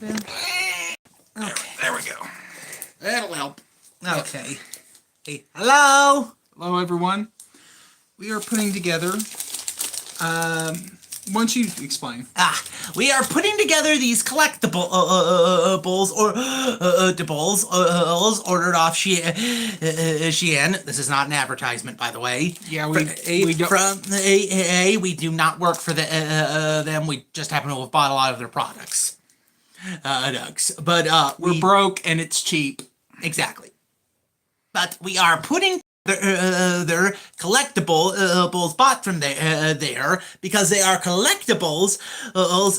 Okay. There we go. That'll help. Okay. Hey, hello. Hello, everyone. We are putting together. Why don't you explain? We are putting together these collectibles ordered off Shein. This is not an advertisement, by the way. Yeah, we don't. We do not work for them. We just happen to have bought a lot of their products. But We're broke and it's cheap. Exactly. But we are putting their collectibles bought from there because they are collectibles of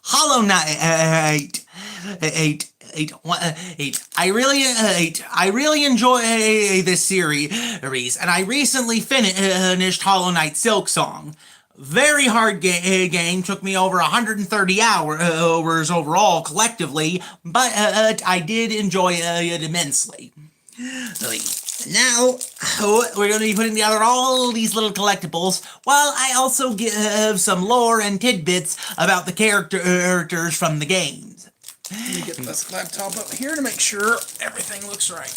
Hollow Knight. I really enjoy this series, and I recently finished Hollow Knight Silk Song. Very hard game, took me over 130 hours overall collectively, but I did enjoy it immensely. Now, we're going to be putting together all these little collectibles, while I also give some lore and tidbits about the characters from the games. Let me get this laptop up here to make sure everything looks right.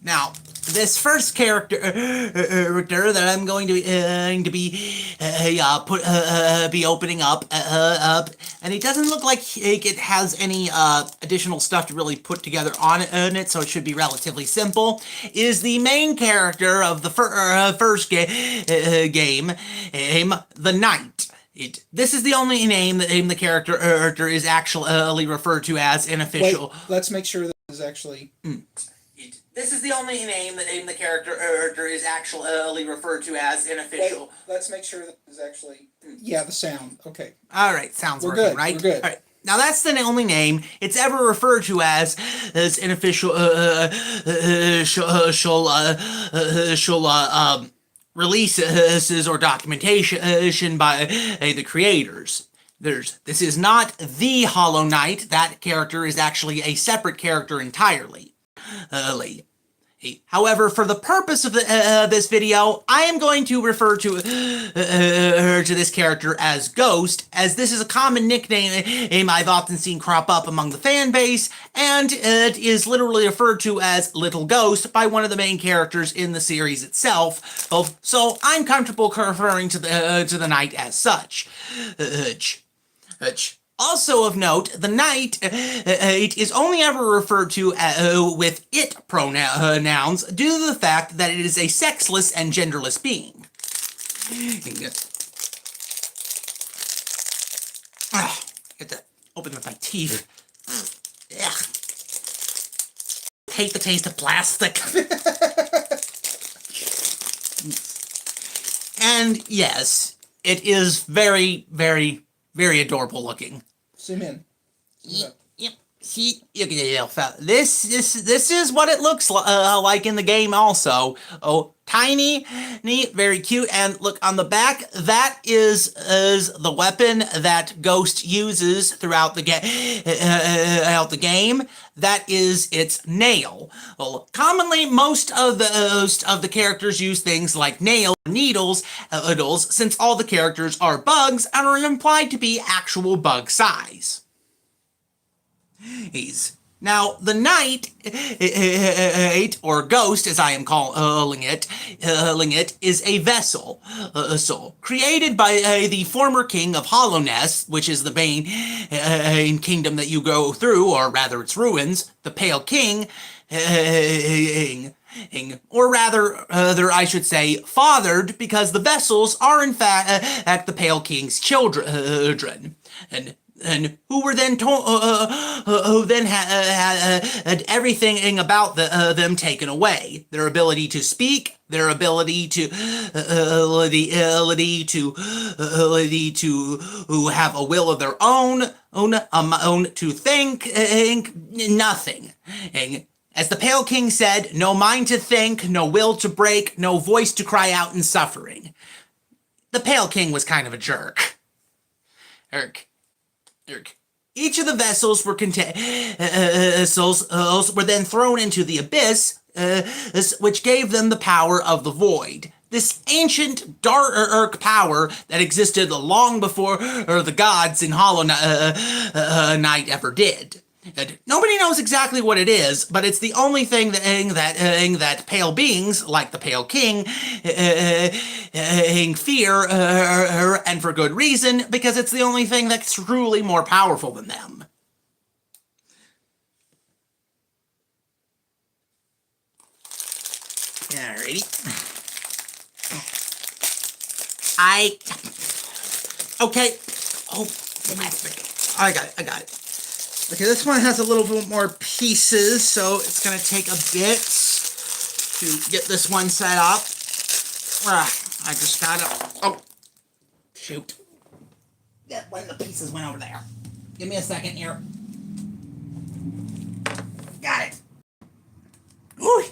Now, this first character that I'm going to be opening up, and it doesn't look like it has any additional stuff to really put together on it, so it should be relatively simple, is the main character of the first game, the Knight. This is the only name that the character is actually referred to as an official. Wait, let's make sure that is actually. This is the only name that the character is actually referred to as an official. Wait, let's make sure that is actually. Yeah, the sound. Okay. All right, sounds We're working, good. right? We're good. All right. Now that's the only name it's ever referred to as an official releases or documentation by the creators. This is not the Hollow Knight. That character is actually a separate character entirely. However, for the purpose of this video, I am going to refer to this character as Ghost, as this is a common nickname I've often seen crop up among the fan base, and it is literally referred to as Little Ghost by one of the main characters in the series itself. So I'm comfortable referring to the Knight as such. Also of note, the Knight is only ever referred to with it pronouns due to the fact that it is a sexless and genderless being. Get to open with my teeth. Hate the taste of plastic. And yes, it is very, very, very adorable looking. Zoom in. Yep. See, this is what it looks like in the game also. Oh, tiny, neat, very cute. And look on the back, that is the weapon that Ghost uses throughout the game. That is its nail. Well, commonly most of the characters use things like nails, needles, since all the characters are bugs and are implied to be actual bug size. Now, the Knight, or Ghost, as I am calling it, is a vessel, created by the former king of Hollowness, which is the main kingdom that you go through, or rather its ruins, the Pale King, or rather, I should say, fathered, because the vessels are in fact the Pale King's children, and who were then who then had everything about them taken away. Their ability to speak, their ability to have a will of their own, to think, nothing. As the Pale King said, no mind to think, no will to break, no voice to cry out in suffering. The Pale King was kind of a jerk. Each of the vessels were then thrown into the abyss, which gave them the power of the void. this ancient dark power that existed long before the gods in Hollow Knight ever did. Nobody knows exactly what it is, but it's the only thing that pale beings, like the Pale King, fear, and for good reason, because it's the only thing that's truly more powerful than them. Alrighty. Okay. Oh, I got it. Okay, this one has a little bit more pieces, so it's going to take a bit to get this one set up. I just got it. Oh, shoot. Yeah, one of the pieces went over there. Give me a second here. Got it. Ooh.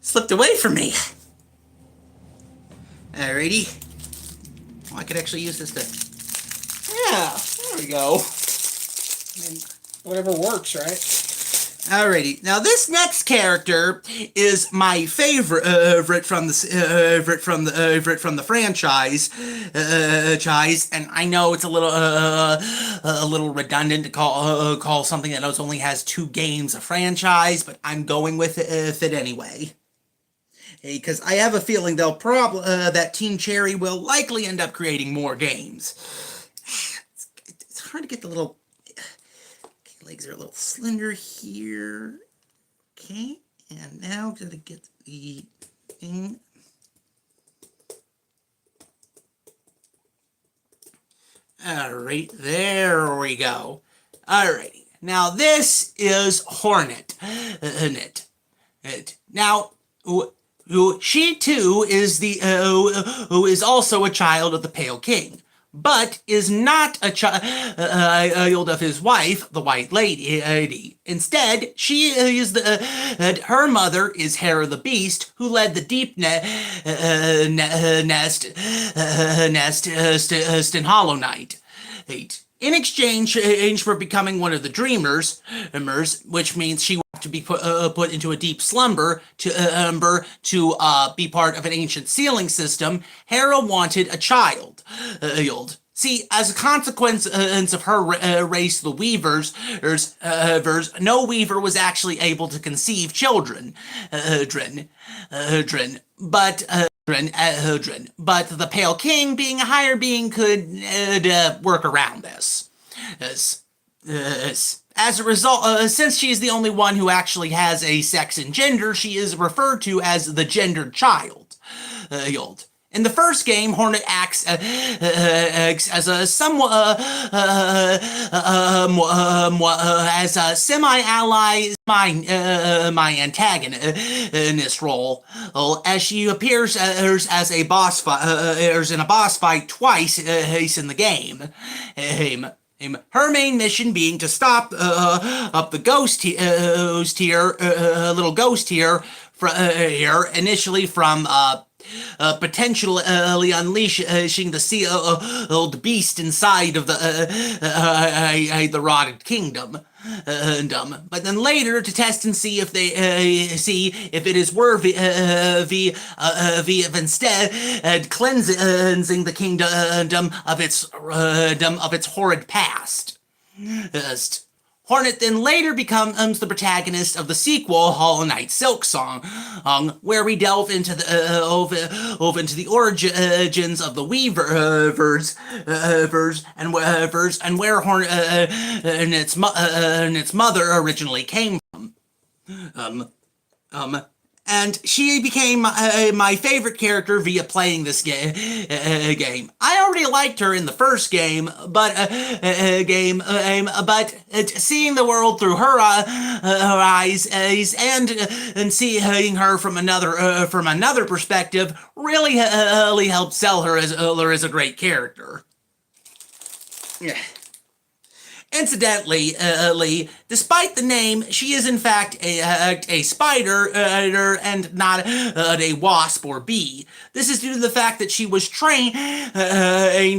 Slipped away from me. Alrighty. Oh, I could actually use this to... Yeah, there we go. I mean, whatever works, right? Alrighty. Now this next character is my favorite from the franchise. And I know it's a little redundant to call something that only has 2 games a franchise, but I'm going with it anyway. Because I have a feeling that Team Cherry will likely end up creating more games. It's hard to get the little... legs are a little slender here. Okay, and now gotta get the thing. Alright, there we go. Alrighty, now this is Hornet. Now, she too is who is also a child of the Pale King, but is not a child of his wife, the White Lady. Instead, she is her mother is Hera the Beast, who led the Deep Nest in Hollow Knight. In exchange for becoming one of the Dreamers, which means she to be put into a deep slumber to be part of an ancient sealing system, Hera wanted a child. See, as a consequence of her race, the Weavers, no Weaver was actually able to conceive children. But the Pale King, being a higher being, could work around this. As a result, since she is the only one who actually has a sex and gender, she is referred to as the gendered child. In the first game, Hornet acts as a somewhat as a semi-ally, my antagonist role, as she appears as a boss in a boss fight twice in the game. Her main mission being to stop up the little ghost here, initially from potentially unleashing the sealed beast inside of the rotted kingdom. But then later to test and see if it is worthy of instead cleansing the kingdom of its horrid past. Hornet then later becomes the protagonist of the sequel, Hollow Knight Silksong, where we delve into the origins of the Weavers, and where Hornet and its mother originally came from. And she became my favorite character via playing this game. I already liked her in the first game, but seeing the world through her eyes and seeing her from another perspective really helped sell her as a great character. Yeah. Incidentally, despite the name, she is in fact a spider and not a wasp or bee. This is due to the fact that she was trained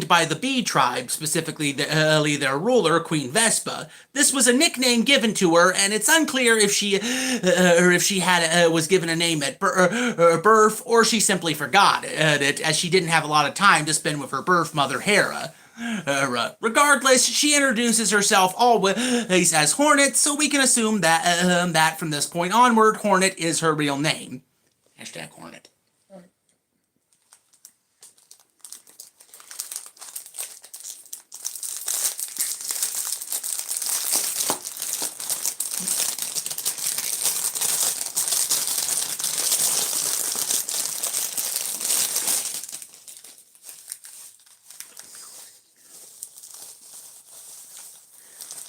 by the bee tribe, specifically their ruler, Queen Vespa. This was a nickname given to her, and it's unclear if she was given a name at birth or she simply forgot it, as she didn't have a lot of time to spend with her birth mother, Hera. Regardless, she introduces herself always as Hornet, so we can assume that from this point onward, Hornet is her real name. Hashtag Hornet.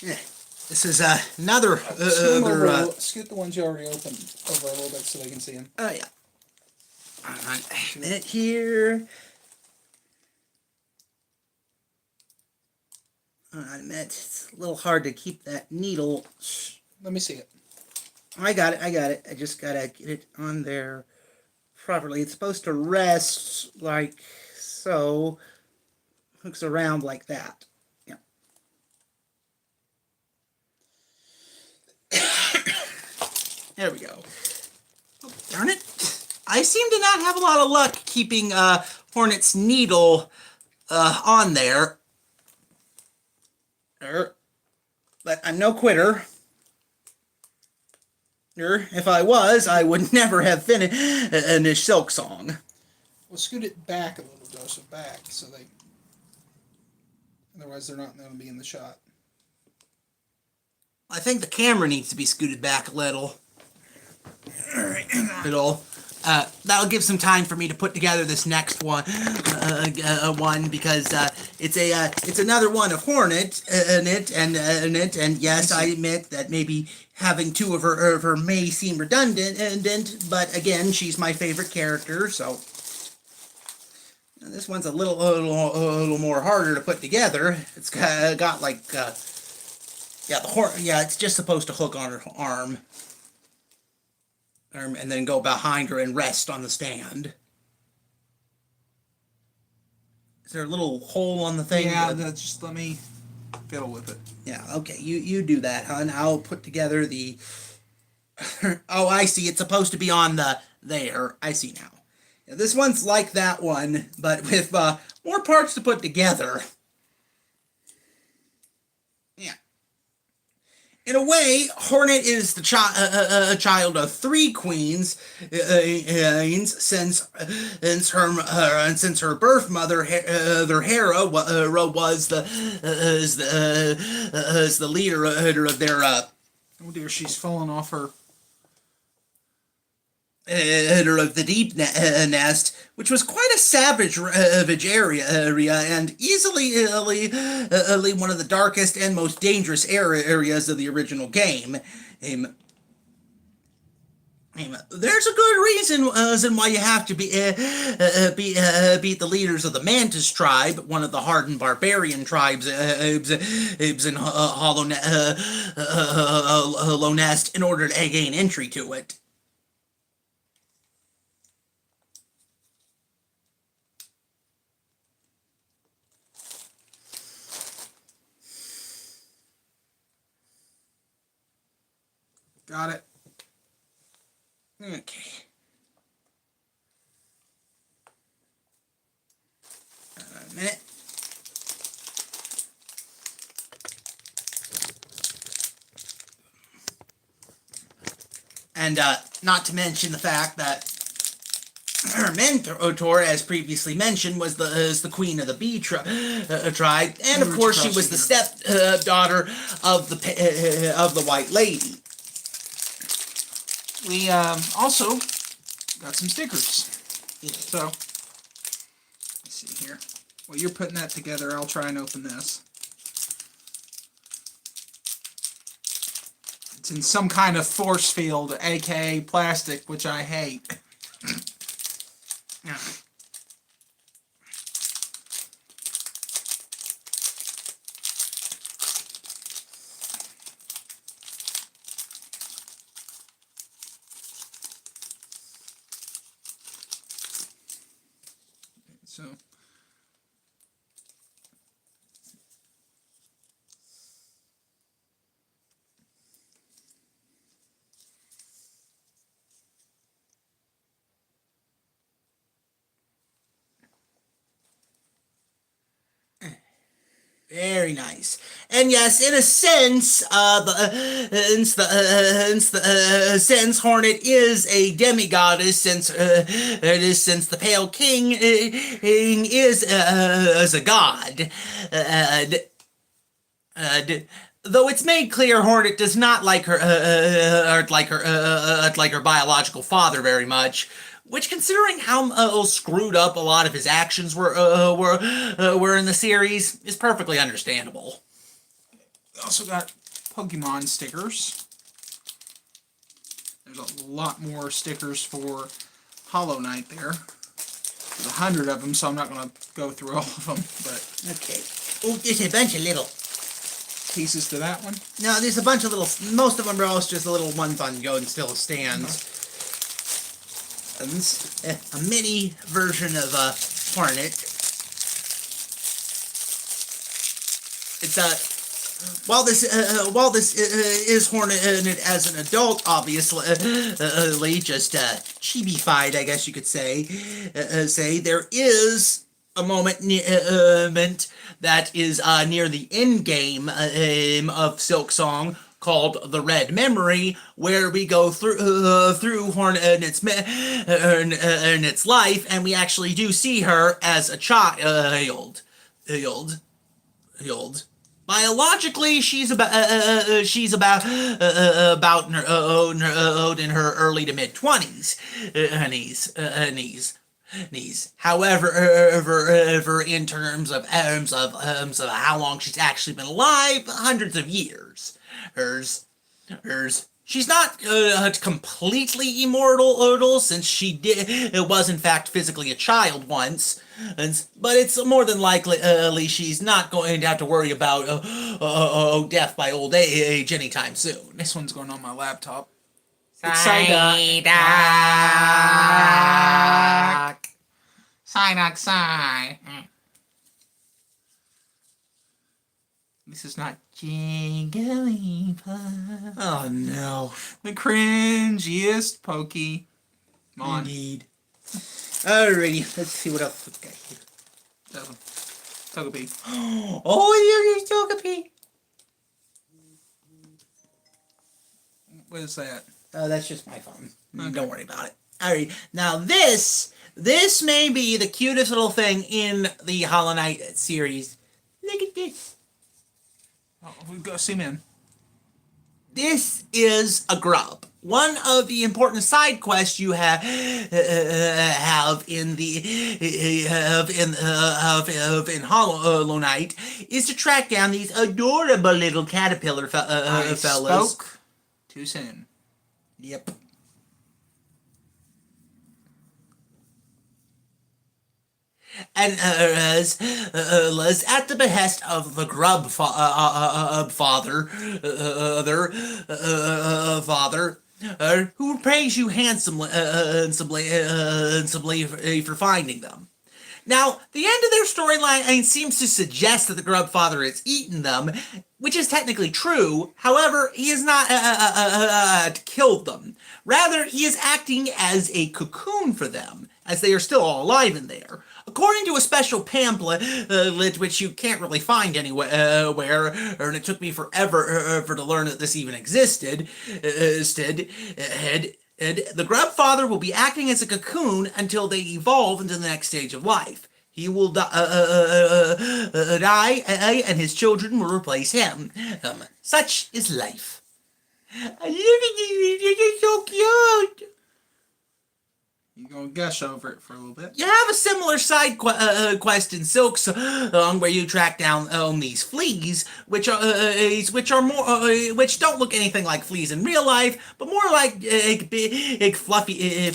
Yeah. This is another scoot the ones you already opened over a little bit so they can see them. Oh yeah. Alright, a minute here. I admit it's a little hard to keep that needle. Let me see it. I got it. I just gotta get it on there properly. It's supposed to rest like so. Hooks around like that. Yeah. There we go. Oh, darn it. I seem to not have a lot of luck keeping Hornet's needle on there. But I'm no quitter. If I was, I would never have finished Silk Song. Well, scoot it back a little, Joseph, back, so they... Otherwise, they're not going to be in the shot. I think the camera needs to be scooted back a little. Alright, that'll give some time for me to put together this next one, because it's another one of Hornet, and yes, I admit that maybe having two of her may seem redundant, but again, she's my favorite character, so this one's a little more harder to put together. It's got like it's just supposed to hook on her arm. And then go behind her and rest on the stand. Is there a little hole on the thing? Yeah, just let me fiddle with it. Yeah, okay, you do that, hon. I'll put together the... Oh, I see, it's supposed to be on the... There, I see now. Yeah, this one's like that one, but with more parts to put together. In a way, Hornet is the child of three queens, since her birth mother, Hera, was the leader of their. Oh dear, she's fallen off her. Of the deep nest, which was quite a savage area, and easily one of the darkest and most dangerous areas of the original game. There's a good reason why you have to beat the leaders of the Mantis tribe, one of the hardened barbarian tribes in Hollow Nest, in order to gain entry to it. Got it. Okay. A minute. And not to mention the fact that her mentor, as previously mentioned, is the queen of the bee tribe, and of course she was the stepdaughter of the White Lady. We also got some stickers. So, let's see here. While you're putting that together, I'll try and open this. It's in some kind of force field, aka plastic, which I hate. So. Very nice. And yes, in a sense, since Hornet is a demigoddess, since the Pale King is a god. Though it's made clear Hornet does not like her biological father very much, which, considering how screwed up a lot of his actions were in the series, is perfectly understandable. We also got Pokemon stickers. There's a lot more stickers for Hollow Knight there. There's 100 of them, so I'm not going to go through all of them. But Okay. Oh, there's a bunch of little pieces to that one. No, there's a bunch of little. Most of them are also just the little ones on going still stands. A mini version of Hornet. It's while this is Hornet as an adult, obviously, just chibi-fied, I guess you could say. There is a moment that is near the end game of Silk Song, called The Red Memory, where we go through Hornet and its life, and we actually do see her as a child. Biologically, she's about in her early to mid 20s. However, in terms of how long she's actually been alive, hundreds of years. She's not completely immortal, since she was in fact physically a child once, but it's more than likely she's not going to have to worry about death by old age anytime soon. This one's going on my laptop. Psyduck. Psyduck, Psy. This is not Jigglypuff. Oh no. The cringiest Pokemon. Indeed. Alrighty, let's see what else we've got here. Togepi. Oh, here's Togepi. What is that? Oh, that's just my phone. Okay. Don't worry about it. Alright, now this may be the cutest little thing in the Hollow Knight series. Look at this. Oh, we've got zoom in. This is a grub. One of the important side quests you have in Hollow Knight is to track down these adorable little caterpillar I fellas. spoke too soon. Yep. And as at the behest of the grub father, who praise you handsomely for finding them. Now, the end of their storyline seems to suggest that the grub father has eaten them, which is technically true. However, he has not killed them. Rather, he is acting as a cocoon for them, as they are still all alive in there. According to a special pamphlet, which you can't really find anywhere, and it took me forever to learn that this even existed, the grub father will be acting as a cocoon until they evolve into the next stage of life. He will die, and his children will replace him. Such is life. I love it. You're so cute. You're going to gush over it for a little bit. You have a similar side quest in Silk Song where you track down these fleas, which don't look anything like fleas in real life, but more like big fluffy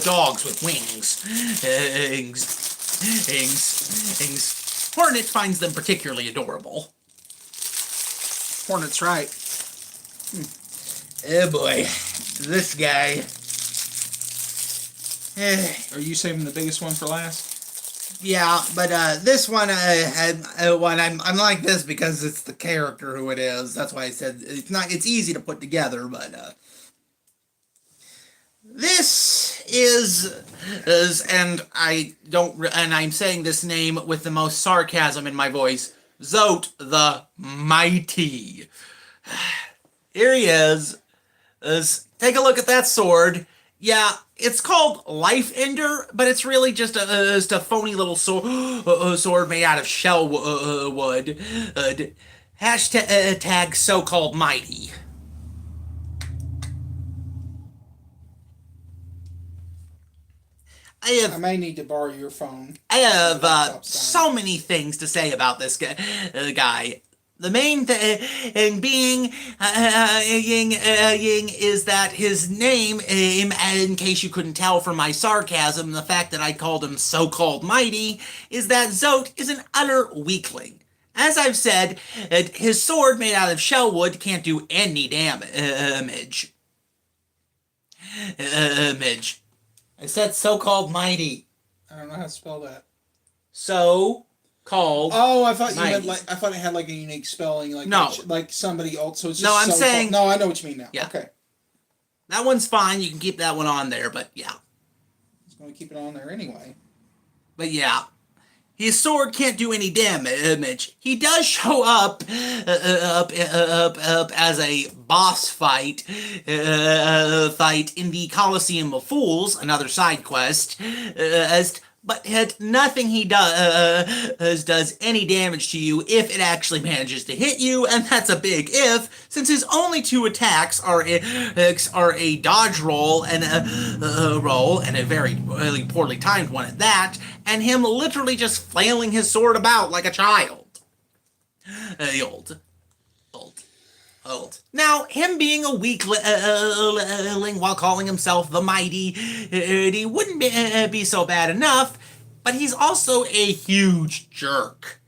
dogs with wings. Hornet finds them particularly adorable. Hornet's right. Oh boy, this guy. Are you saving the biggest one for last? Yeah, but this one I'm like this because it's the character who it is. That's why I said it's not. It's easy to put together, but this and I'm saying this name with the most sarcasm in my voice. Zote the Mighty. Here he is. Take a look at that sword. Yeah, it's called Life Ender, but it's really just a phony little sword made out of shell wood. Hashtag so-called mighty. I may need to borrow your phone. I have so many things to say about this guy. The main thing being is that his name, in case you couldn't tell from my sarcasm, the fact that I called him so-called mighty, is that Zote is an utter weakling. As I've said, his sword made out of shell wood can't do any damage. I said so-called mighty. I don't know how to spell that. So-called. Oh, I thought you mighty. had like. I thought it had like a unique spelling, like No. like somebody else. So it's just No, I'm so saying- No, I know what you mean now. Yeah. Okay, That one's fine. You can keep that one on there, but yeah. I was going to keep it on there anyway. But yeah. His sword can't do any damage. He does show up as a boss fight in the Colosseum of Fools, another side quest, but nothing he does any damage to you if it actually manages to hit you, and that's a big if, since his only two attacks are a dodge roll and a very really poorly timed one at that, and him literally just flailing his sword about like a child. Old. Now, him being a weakling while calling himself the Mighty, he wouldn't be so bad enough, but he's also a huge jerk.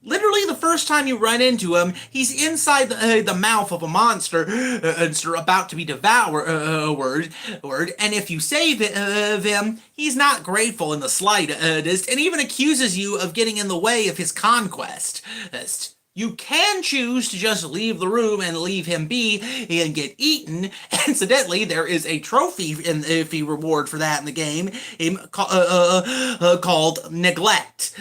Literally, the first time you run into him, he's inside the mouth of a monster about to be devoured, and if you save him, he's not grateful in the slightest, and even accuses you of getting in the way of his conquest. You can choose to just leave the room and leave him be and get eaten. Incidentally, there is a trophy fee reward for that in the game called Neglect.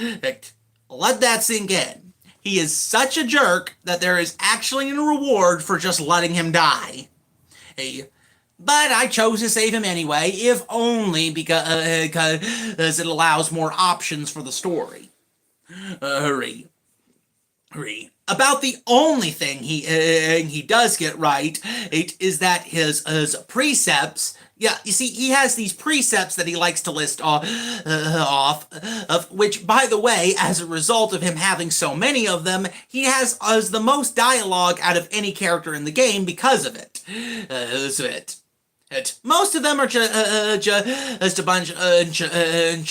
Let that sink in. He is such a jerk that there is actually a reward for just letting him die. But I chose to save him anyway, if only because it allows more options for the story. Hurry. About the only thing he does get right is that his precepts. Yeah, you see, he has these precepts that he likes to list off, of which, by the way, as a result of him having so many of them, he has the most dialogue out of any character in the game because of it. Most of them are just a bunch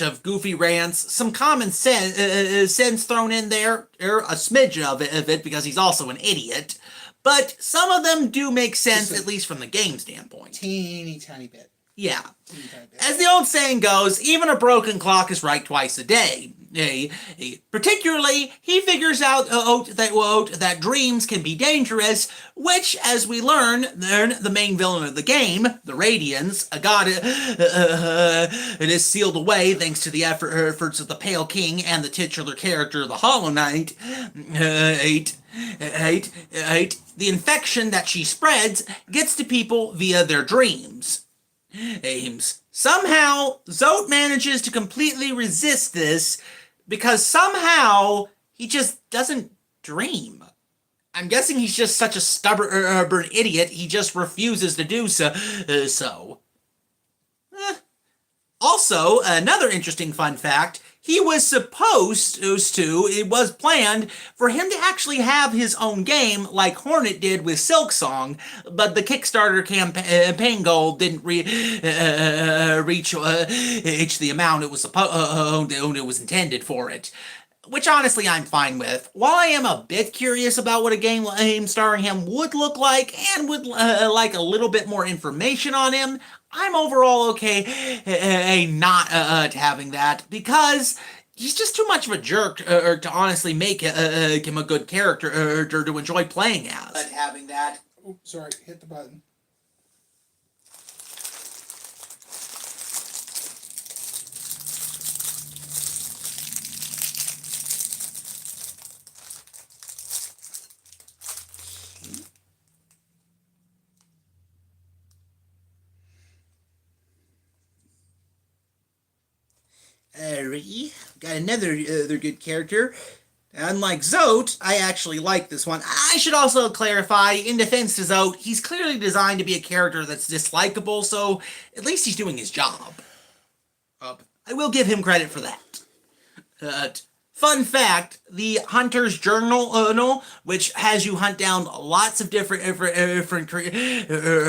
of goofy rants, some common sense thrown in there, or a smidge of it because he's also an idiot. But some of them do make sense, at least from the game standpoint. Teeny tiny bit. Yeah. Teeny tiny bit. As the old saying goes, even a broken clock is right twice a day. Particularly, he figures out that dreams can be dangerous, which, as we learn, the main villain of the game, the Radiance, a god, it is sealed away thanks to the efforts of the Pale King and the titular character, the Hollow Knight. The infection that she spreads gets to people via their dreams. Somehow, Zote manages to completely resist this because somehow he just doesn't dream. I'm guessing he's just such a stubborn idiot, he just refuses to do so. Also, another interesting fun fact, he was supposed to, it was planned for him to actually have his own game like Hornet did with Silksong, but the Kickstarter campaign goal didn't reach the amount it was intended for it. Which honestly I'm fine with. While I am a bit curious about what a game starring him would look like and would like a little bit more information on him, I'm overall okay not having that because he's just too much of a jerk to honestly make him a good character to enjoy playing as. But having that. Oh, sorry, hit the button. Got another other good character. Unlike Zote, I actually like this one. I should also clarify, in defense to Zote, he's clearly designed to be a character that's dislikable, so at least he's doing his job. I will give him credit for that. Fun fact, the Hunter's Journal, which has you hunt down lots of different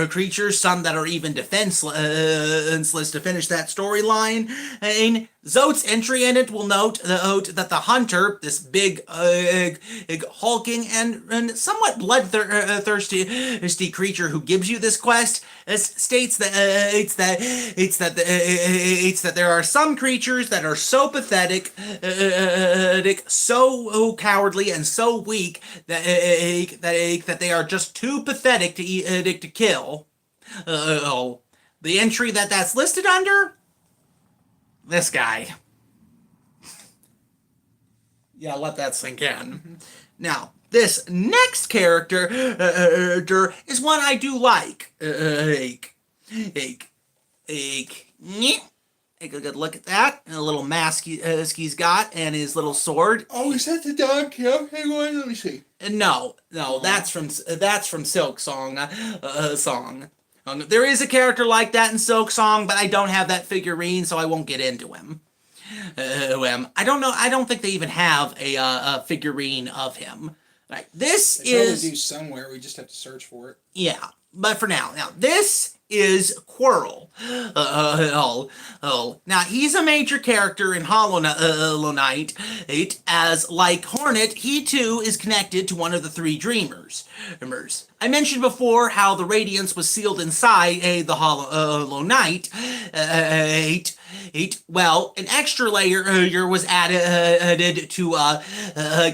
creatures, some that are even defenseless to finish that storyline. And Zote's entry in it will note that the Hunter, this big, hulking, and somewhat bloodthirsty creature who gives you this quest, states that there are some creatures that are so pathetic, so cowardly, and so weak that they are just too pathetic to kill. The entry that's listed under. This guy. Yeah, let that sink in. Now, this next character is one I do like. Take a good look at that. And a little mask he's got, and his little sword. Oh, is that the dog kill? Hang on, let me see. No, that's from Silk Song. There is a character like that in Silk Song, but I don't have that figurine, so I won't get into him. I don't know. I don't think they even have a figurine of him. Right. This they is probably do somewhere. We just have to search for it. Yeah, but for now, this is Quirrell. Now he's a major character in Hollow Knight. As like Hornet, he too is connected to one of the three Dreamers. I mentioned before how the Radiance was sealed inside the Hollow Knight. Well, an extra layer was added to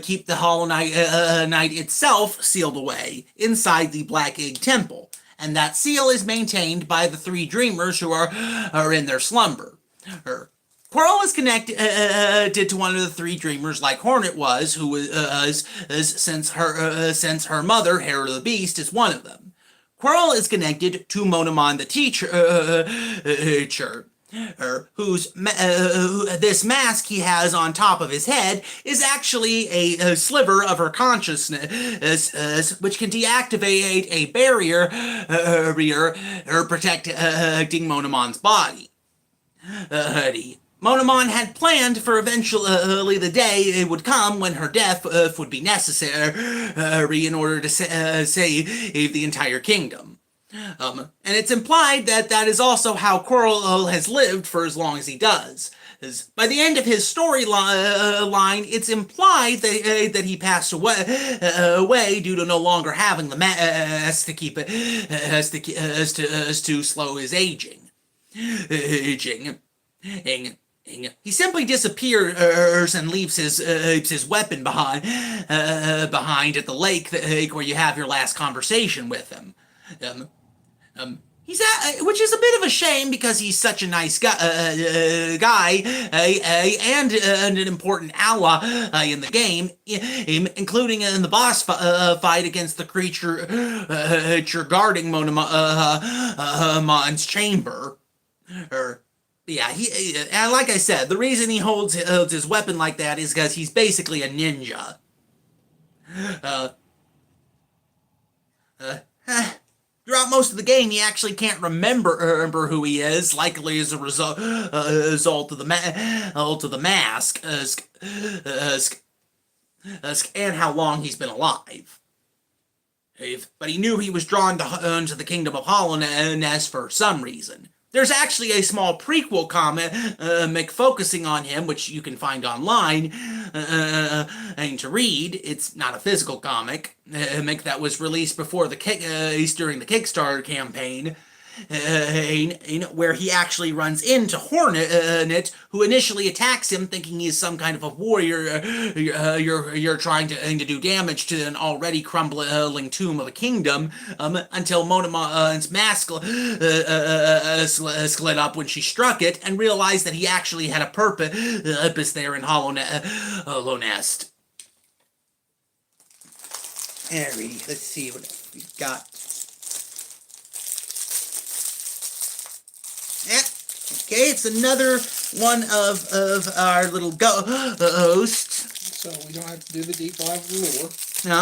keep the Hollow Knight itself sealed away inside the Black Egg Temple. And that seal is maintained by the three Dreamers who are in their slumber. Quirrell is connected to one of the three Dreamers, like Hornet was, who was since her mother, Hera the Beast, is one of them. Quirrell is connected to Monomon the Teacher, this mask he has on top of his head is actually a sliver of her consciousness, which can deactivate a barrier protecting Monomon's body. Monomon had planned for eventually the day it would come when her death would be necessary in order to save the entire kingdom. And it's implied that is also how Quirrell has lived for as long as he does. By the end of his storyline, it's implied that he passed away due to no longer having the mask to keep it to slow his aging. He simply disappears and leaves his weapon behind at the lake where you have your last conversation with him. Which is a bit of a shame because he's such a nice guy, and an important ally in the game, including in the boss fight against the creature guarding Monomon's chamber. And like I said, the reason he holds his weapon like that is because he's basically a ninja. Throughout most of the game, he actually can't remember who he is, likely as a result of the mask, and how long he's been alive. But he knew he was drawn to the Kingdom of Hollowness for some reason. There's actually a small prequel comic focusing on him, which you can find online and to read. It's not a physical comic that was released before during the Kickstarter campaign. where he actually runs into Hornet, who initially attacks him thinking he's some kind of a warrior. You're trying to do damage to an already crumbling tomb of a kingdom, until Monomon's mask split up when she struck it, and realized that he actually had a purpose there in Hollow Nest. Alrighty, let's see what we've got. Okay, it's another one of our little ghosts. So we don't have to do the deep dive of the lore.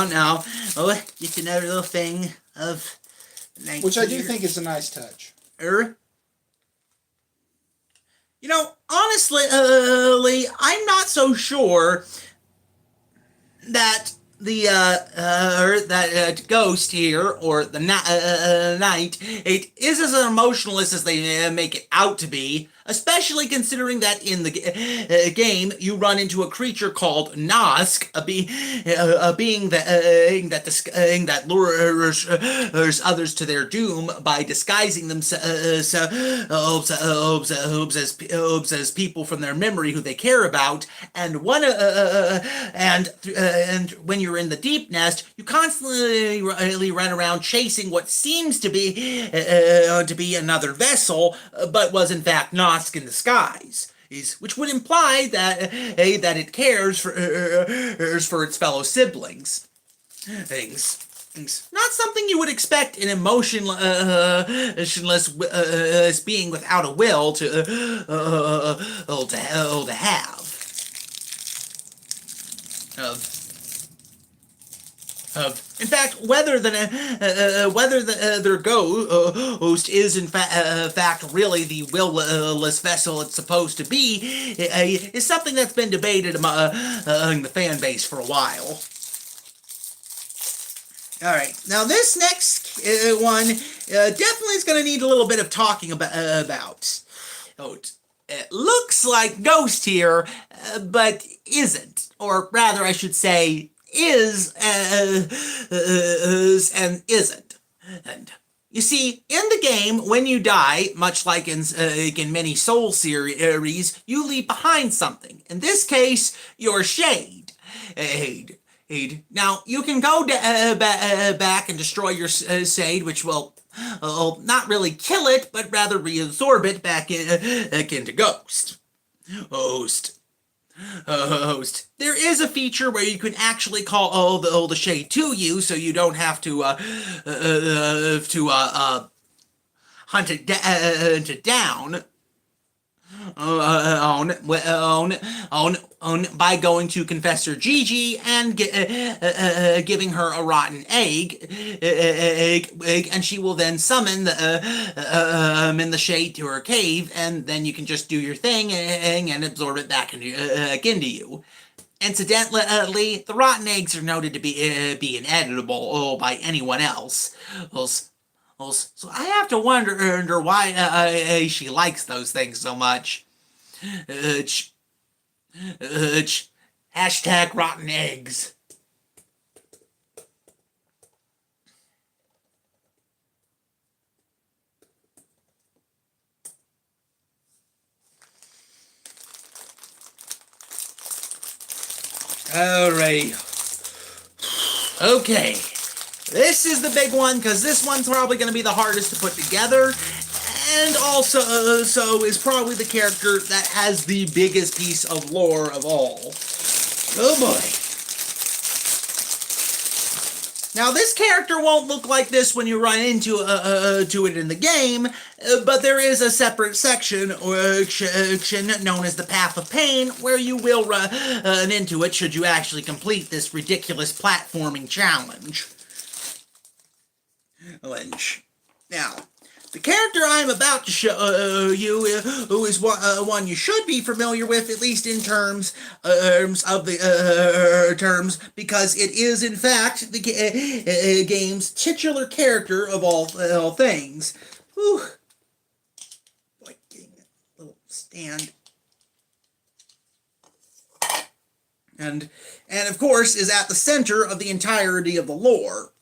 No. Oh, just another little thing of... Which I do think is a nice touch. You know, honestly, I'm not so sure that that ghost here, or the knight, it is as emotionless as they make it out to be, especially considering that in the game you run into a creature called Nosk, a being that lures others to their doom by disguising themselves as people from their memory who they care about, and when you're in the deep nest, you constantly run around chasing what seems to be another vessel, but was in fact Nosk in disguise. Which would imply that it cares for its fellow siblings. Not something you would expect an emotionless being without a will to have. In fact, whether their ghost is in fact really the willless vessel it's supposed to be is something that's been debated among the fan base for a while. All right, now this next one definitely is going to need a little bit of talking about. It looks like Ghost here, but isn't, or rather, I should say, is and isn't. And you see, in the game, when you die, much like in many Soul series, you leave behind something. In this case, your shade. Now, you can go back and destroy your shade, which will not really kill it, but rather reabsorb it back into Ghost. There is a feature where you can actually call the shade to you, so you don't have to hunt it down by going to Confessor Gigi and giving her a rotten egg, and she will then summon the shade to her cave, and then you can just do your thing and absorb it back into you. Incidentally, the rotten eggs are noted to be inedible by anyone else. So I have to wonder why she likes those things so much. Hashtag rotten eggs. Alright. Okay. This is the big one, because this one's probably going to be the hardest to put together, and also so is probably the character that has the biggest piece of lore of all. Oh boy. Now, this character won't look like this when you run into it in the game, but there is a separate section known as the Path of Pain, where you will run into it should you actually complete this ridiculous platforming challenge. Now, the character I'm about to show you who is one you should be familiar with, at least in terms of the terms, because it is in fact the game's titular character of all things. Whew. Like getting a little stand. And of course is at the center of the entirety of the lore.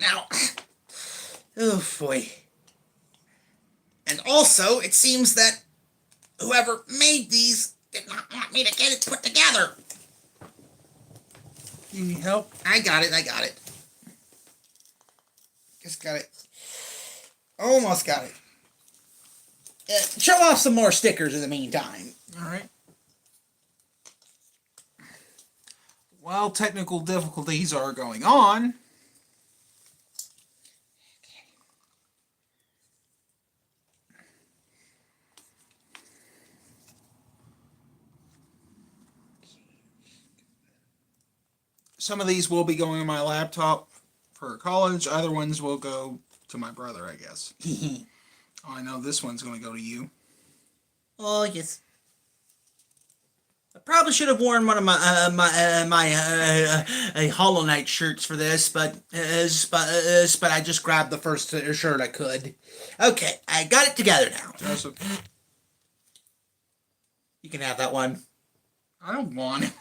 Now, oh boy. And also, it seems that whoever made these did not want me to get it put together. You need help? I got it. Just got it. Almost got it. Show off some more stickers in the meantime. Alright. While technical difficulties are going on, some of these will be going on my laptop for college. Other ones will go to my brother, I guess. I know this one's going to go to you. Oh, yes. I probably should have worn one of my Hollow Knight shirts for this, but I just grabbed the first shirt I could. Okay, I got it together now. Joseph, You can have that one. I don't want it.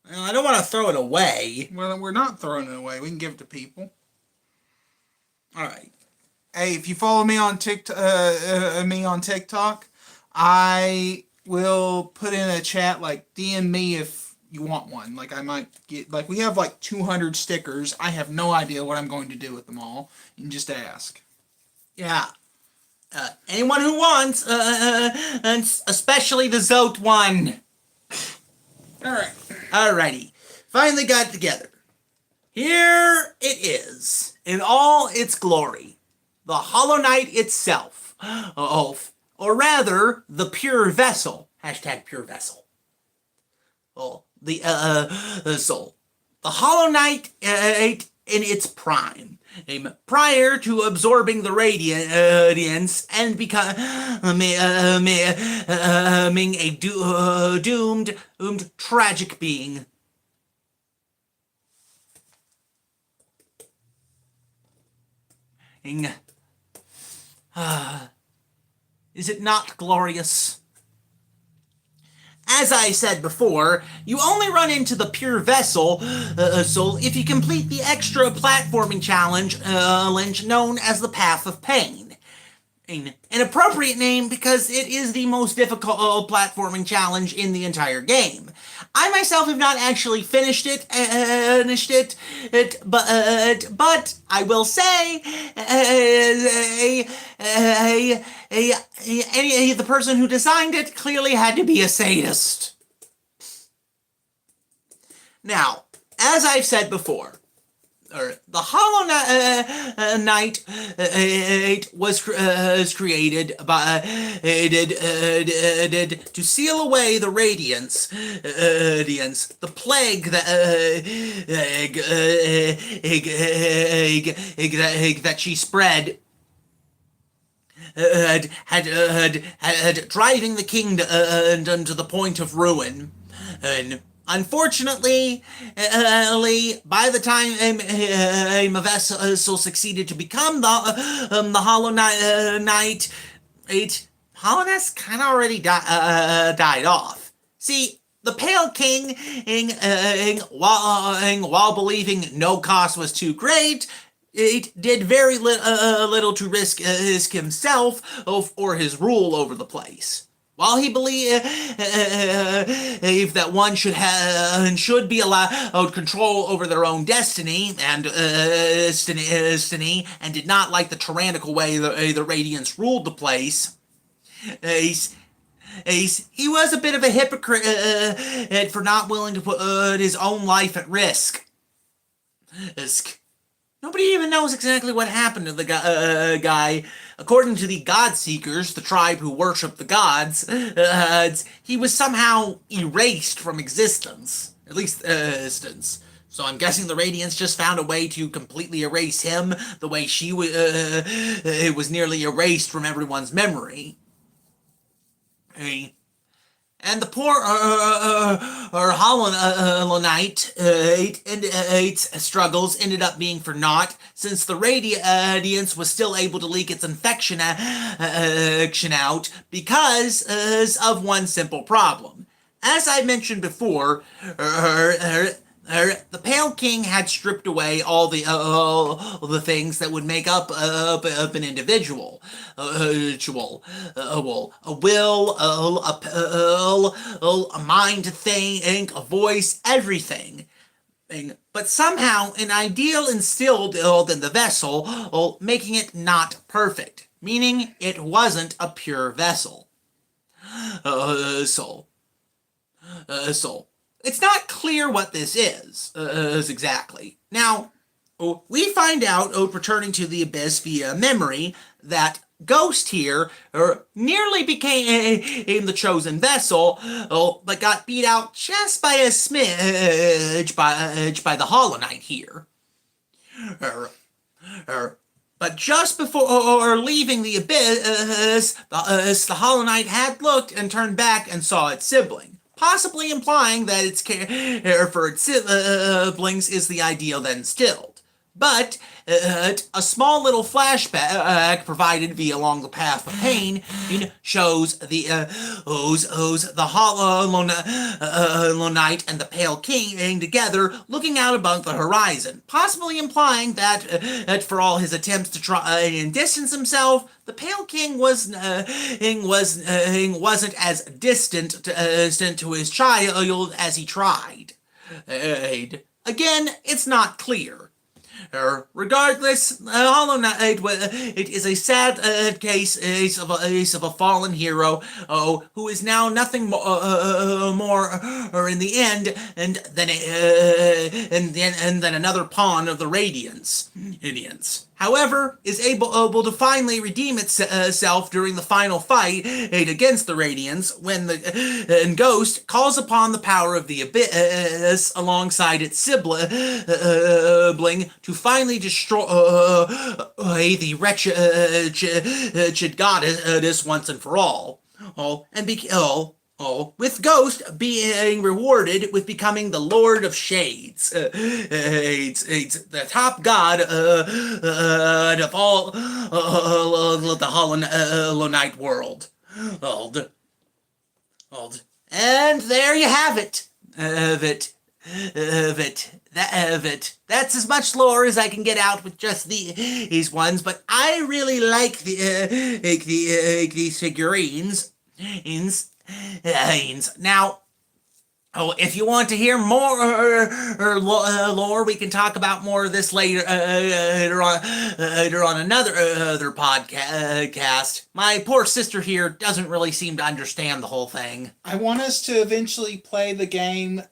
Well, I don't want to throw it away. Well, we're not throwing it away. We can give it to people. All right. Hey, if you follow me on TikTok, I will put in a chat, like, DM me if you want one. Like, I might get, like, we have like 200 stickers. I have no idea what I'm going to do with them all. You can just ask. Yeah. Anyone who wants, and especially the Zote one. Alright. Alrighty. Finally got it together. Here it is, in all its glory. The Hollow Knight itself. Or rather, the pure vessel. Hashtag pure vessel. The soul. The Hollow Knight in its prime. Prior to absorbing the radiance and becoming a doomed, tragic being. Is it not glorious? As I said before, you only run into the pure vessel soul if you complete the extra platforming challenge known as the Path of Pain. An appropriate name because it is the most difficult platforming challenge in the entire game. I myself have not actually finished it, but I will say, the person who designed it clearly had to be a sadist. Now, as I've said before, the Hollow Knight was created to seal away the radiance, the plague that she spread. Had driving the kingdom to the point of ruin. And unfortunately, by the time a vessel succeeded to become the Hollow Knight, Hollowness kind of already died off. See, the Pale King, while believing no cost was too great, it did very little to risk himself or his rule over the place. While he believed that one should be allowed control over their own destiny and did not like the tyrannical way the Radiance ruled the place, he was a bit of a hypocrite for not willing to put his own life at risk. Nobody even knows exactly what happened to the guy. According to the God-Seekers, the tribe who worship the gods, he was somehow erased from existence. At least, existence. So I'm guessing the Radiance just found a way to completely erase him, the way she was nearly erased from everyone's memory. And the poor Hollow Knight struggles ended up being for naught, since the Radiance was still able to leak its infection out because of one simple problem. As I mentioned before, The Pale King had stripped away all the things that would make up an individual. A will, a mind to think, a voice, everything. But somehow an ideal instilled in the vessel, making it not perfect, meaning it wasn't a pure vessel. Soul. Soul. It's not clear what this is exactly. Now, we find out, returning to the abyss via memory, that Ghost here nearly became the chosen vessel, but got beat out just by a smidge by the Hollow Knight here. But just before leaving the abyss, the Hollow Knight had looked and turned back and saw its sibling, possibly implying that its care for its siblings is the ideal then stilled. But a small little flashback provided via Along the Path of Pain shows the Hollow Knight and the Pale King together looking out above the horizon, possibly implying that for all his attempts to try and distance himself, the Pale King wasn't as distant to his child as he tried. Again, it's not clear. Regardless, Hollow Knight it is a sad case of a fallen hero who is now nothing more in the end and then another pawn of the Radiance. However, is able to finally redeem itself during the final fight against the Radiance when the Ghost calls upon the power of the Abyss alongside its sibling to finally destroy the wretched goddess once and for all. With Ghost being rewarded with becoming the Lord of Shades, the top god of all the Hollow Knight world. And there you have it. That's as much lore as I can get out with just these ones, but I really like these figurines. Now, if you want to hear more lore, we can talk about more of this later on another podcast. My poor sister here doesn't really seem to understand the whole thing. I want us to eventually play the game,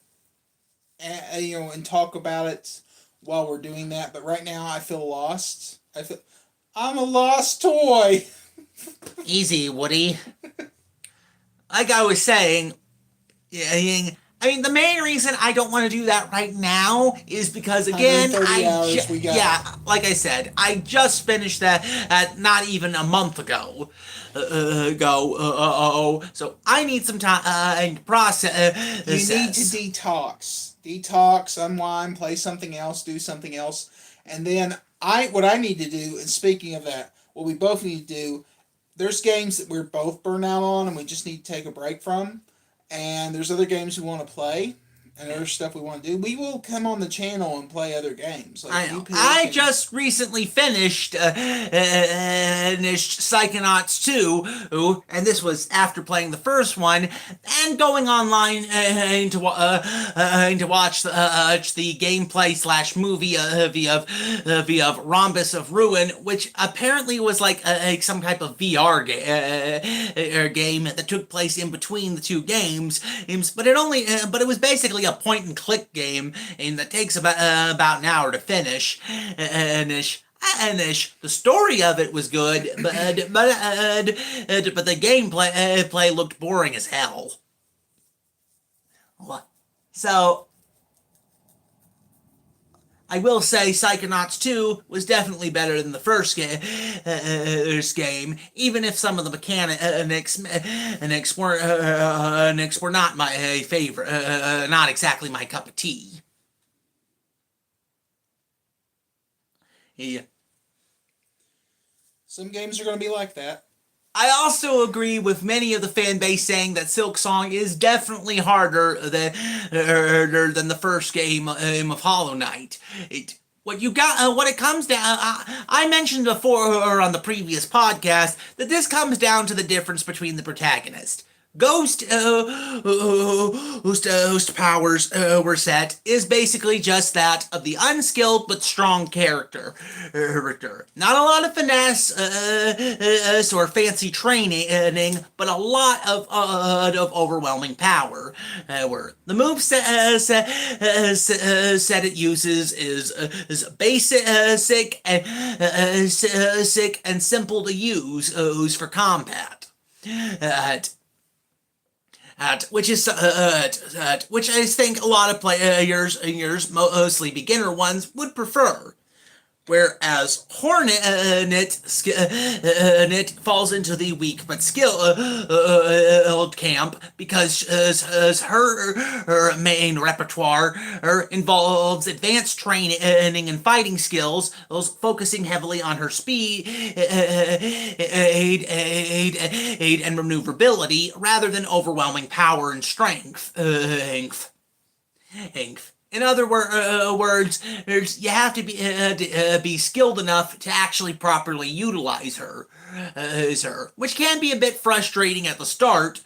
and talk about it while we're doing that. But right now, I feel lost. I'm a lost toy. Easy, Woody. Like I was saying, I mean, the main reason I don't want to do that right now is because, again, like I said, I just finished that not even a month ago. So I need some time to process. You need to detox, unwind, play something else, do something else, and then what I need to do. And speaking of that, what we both need to do. There's games that we're both burnt out on and we just need to take a break from. And there's other games we want to play and other stuff we want to do. We will come on the channel and play other games. Like I just recently finished Psychonauts 2, and this was after playing the first one, and going online to watch the gameplay / movie via Rhombus of Ruin, which apparently was like some type of VR game that took place in between the two games, but it was basically a point and click game, and that takes about an hour to finish. And the story of it was good, but the gameplay looked boring as hell. So I will say Psychonauts 2 was definitely better than the first game, even if some of the mechanics were not my favorite, not exactly my cup of tea. Yeah. Some games are going to be like that. I also agree with many of the fan base saying that Silk Song is definitely harder than the first game of Hollow Knight. What it comes down, I mentioned before on the previous podcast that this comes down to the difference between the protagonist. Ghost whose powers were set is basically just that of the unskilled but strong character. Not a lot of finesse or fancy training, but a lot of overwhelming power. The move set it uses is basic and simple to use for combat. Which I think a lot of players, mostly beginner ones, would prefer. Whereas Hornet falls into the weak but skilled camp because her main repertoire involves advanced training and fighting skills, focusing heavily on her speed, aid and maneuverability, rather than overwhelming power and strength. In other words, you have to be skilled enough to actually properly utilize her, which can be a bit frustrating at the start,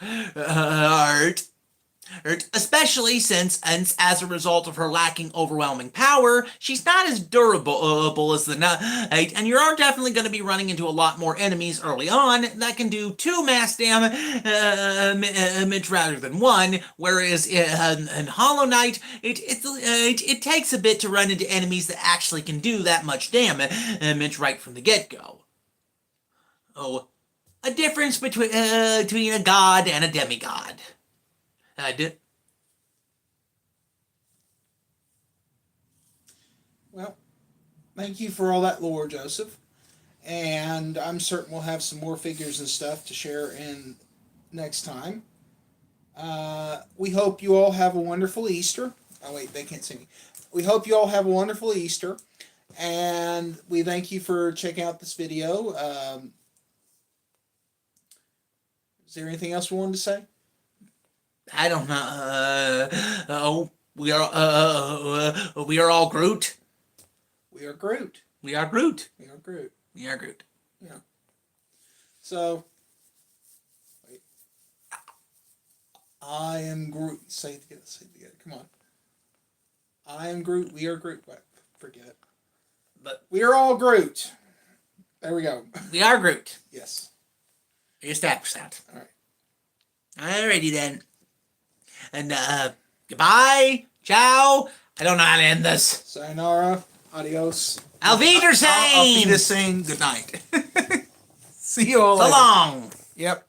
especially since, as a result of her lacking overwhelming power, she's not as durable as the Knight, and you're definitely going to be running into a lot more enemies early on that can do 2 mass damage rather than 1, whereas in Hollow Knight, it takes a bit to run into enemies that actually can do that much damage right from the get-go. Oh, a difference between a god and a demigod. Well, thank you for all that lore, Joseph. And I'm certain we'll have some more figures and stuff to share in next time. We hope you all have a wonderful Easter. Oh, wait, they can't see me. We hope you all have a wonderful Easter. And we thank you for checking out this video. Is there anything else we wanted to say? I don't know. We are all Groot. We are Groot. We are Groot. We are Groot. We are Groot. Yeah. So, wait. I am Groot. Say it together. Say it together. Come on. I am Groot. We are Groot. What? Forget it. But we are all Groot. There we go. We are Groot. Yes. We established that. All right. Alrighty then. And goodbye. Ciao. I don't know how to end this. Sayonara. Adios. Auf Wiedersehen. Auf Wiedersehen. Good night. See you all So later. long. Yep.